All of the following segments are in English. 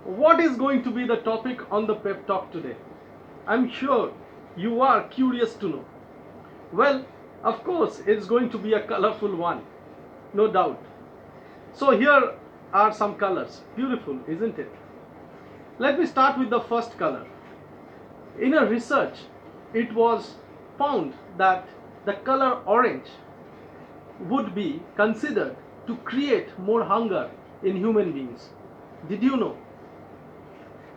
What is going to be the topic on the PEP Talk today? I'm sure you are curious to know. Well, of course, it's going to be a colorful one, no doubt. So, here are some colors. Beautiful, isn't it? Let me start with the first color. In a research, it was found that the color orange would be considered to create more hunger in human beings. Did you know?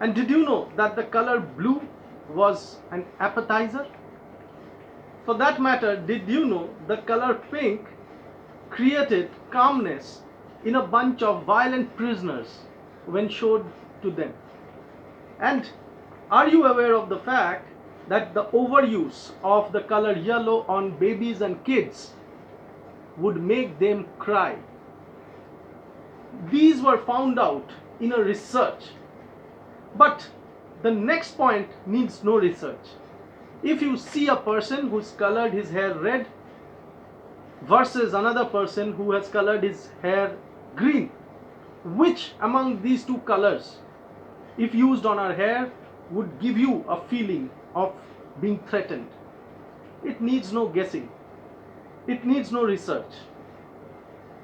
And did you know that the color blue was an appetizer? For that matter, did you know the color pink created calmness in a bunch of violent prisoners when showed to them? And are you aware of the fact that the overuse of the color yellow on babies and kids would make them cry? These were found out in a research. But the next point needs no research. If you see a person who's colored his hair red versus another person who has colored his hair green, which among these two colors, if used on our hair, would give you a feeling of being threatened? It needs no guessing. It needs no research.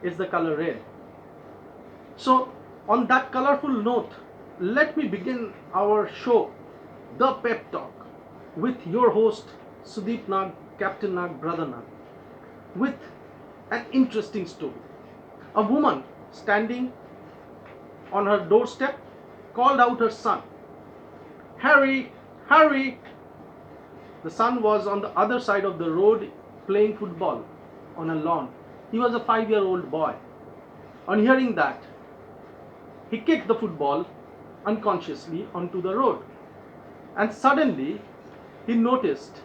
It's the color red. So, on that colorful note, let me begin our show, The PEP Talk, with your host, Sudeep Nag, Captain Nag, Brother Nag, with an interesting story. A woman standing on her doorstep called out her son, "Harry, Harry!" The son was on the other side of the road playing football on a lawn. He was a 5-year-old boy. On hearing that, he kicked the football unconsciously onto the road. And suddenly, he noticed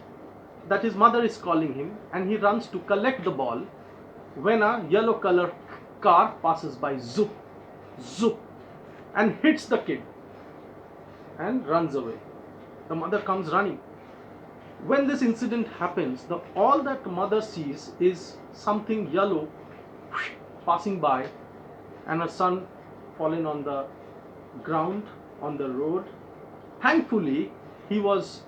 that his mother is calling him, and he runs to collect the ball when a yellow color car passes by, zoop, zoop, and hits the kid and runs away. The mother comes running. When this incident happens, all that mother sees is something yellow passing by and her son fallen on the ground on the road. Thankfully, he was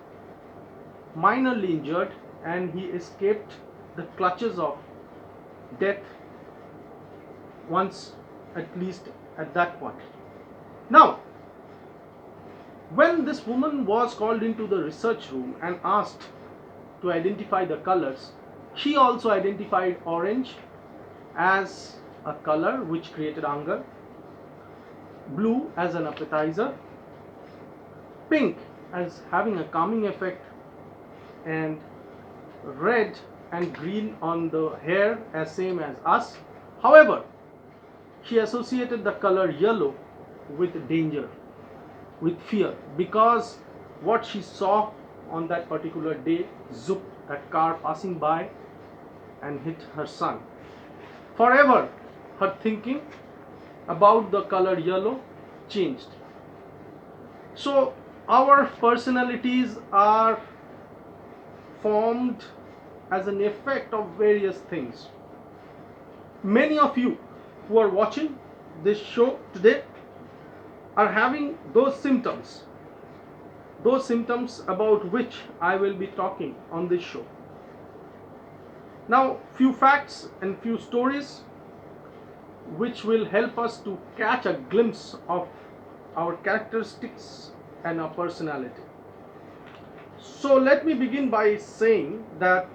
minorly injured and he escaped the clutches of death once, at least at that point. Now, when this woman was called into the research room and asked to identify the colors, she also identified orange as a color which created hunger, blue as an appetizer, pink as having a calming effect, and red and green on the hair as same as us. However, she associated the color yellow with danger, with fear, because what she saw on that particular day, zoop, that car passing by and hit her son. Forever, her thinking about the color yellow changed. So, our personalities are formed as an effect of various things. Many of you who are watching this show today are having those symptoms about which I will be talking on this show. Now, few facts and few stories which will help us to catch a glimpse of our characteristics and our personality. So let me begin by saying that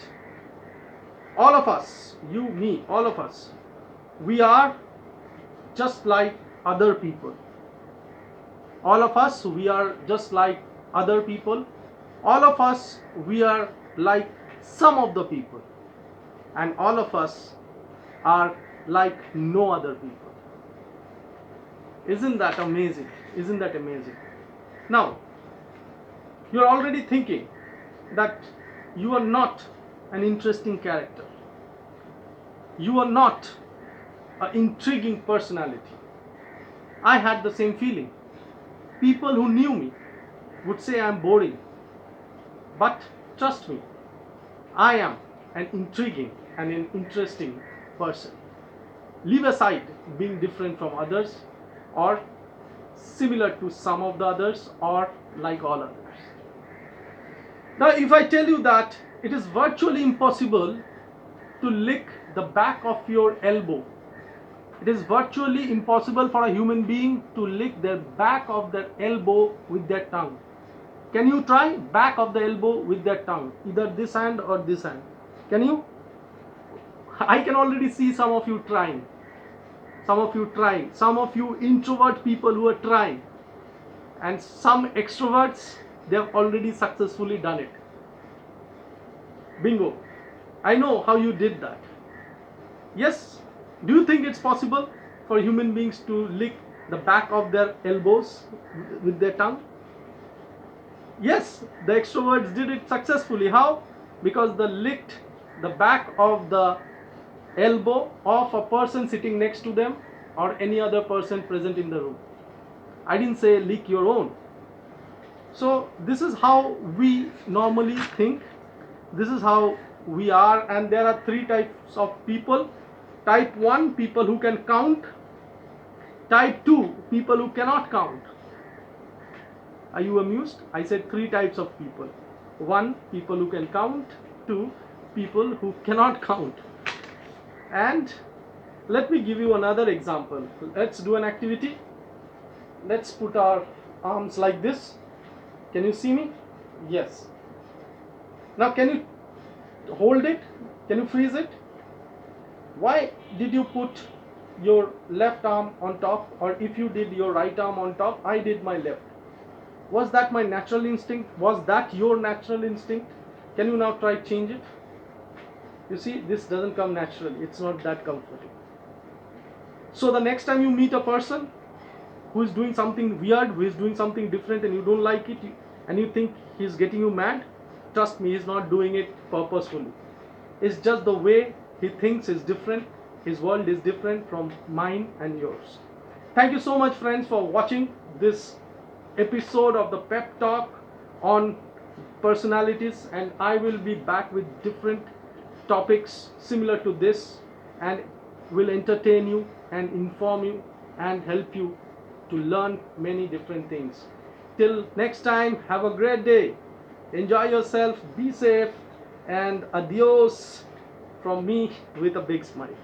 all of us, you, me, all of us, we are just like other people. All of us, we are just like other people. All of us, we are like some of the people. And all of us are like no other people. Isn't that amazing? Isn't that amazing? Now, you're already thinking that you are not an interesting character. You are not an intriguing personality. I had the same feeling. People who knew me would say I'm boring. But trust me, I am an intriguing and an interesting person. Leave aside being different from others or similar to some of the others or like all others. Now, if I tell you that it is virtually impossible to lick the back of your elbow, it is virtually impossible for a human being to lick the back of their elbow with their tongue. Can you try back of the elbow with their tongue, either this hand or this hand? Can you? I can already see some of you trying. Some of you trying. Some of you introvert people who are trying. And some extroverts, they have already successfully done it. Bingo. I know how you did that. Yes. Do you think it's possible for human beings to lick the back of their elbows with their tongue? Yes, the extroverts did it successfully. How? Because they licked the back of the elbow of a person sitting next to them or any other person present in the room. I didn't say lick your own. So this is how we normally think. This is how we are, and there are three types of people. Type 1, people who can count. Type 2, people who cannot count. Are you amused? I said three types of people. 1, people who can count. 2, people who cannot count. And let me give you another example. Let's do an activity. Let's put our arms like this. Can you see me? Yes. Now can you hold it? Can you freeze it? Why did you put your left arm on top, or if you did your right arm on top, I did my left? Was that my natural instinct? Was that your natural instinct? Can you now try change it? You see, this doesn't come naturally. It's not that comforting. So the next time you meet a person who is doing something weird, who is doing something different, and you don't like it, and you think he's getting you mad, trust me, he's not doing it purposefully. It's just the way he thinks is different. His world is different from mine and yours. Thank you so much, friends, for watching this episode of the PEP Talk on personalities, and I will be back with different topics similar to this, and will entertain you and inform you and help you to learn many different things. Till next time, have a great day. Enjoy yourself, be safe, and adios from me with a big smile.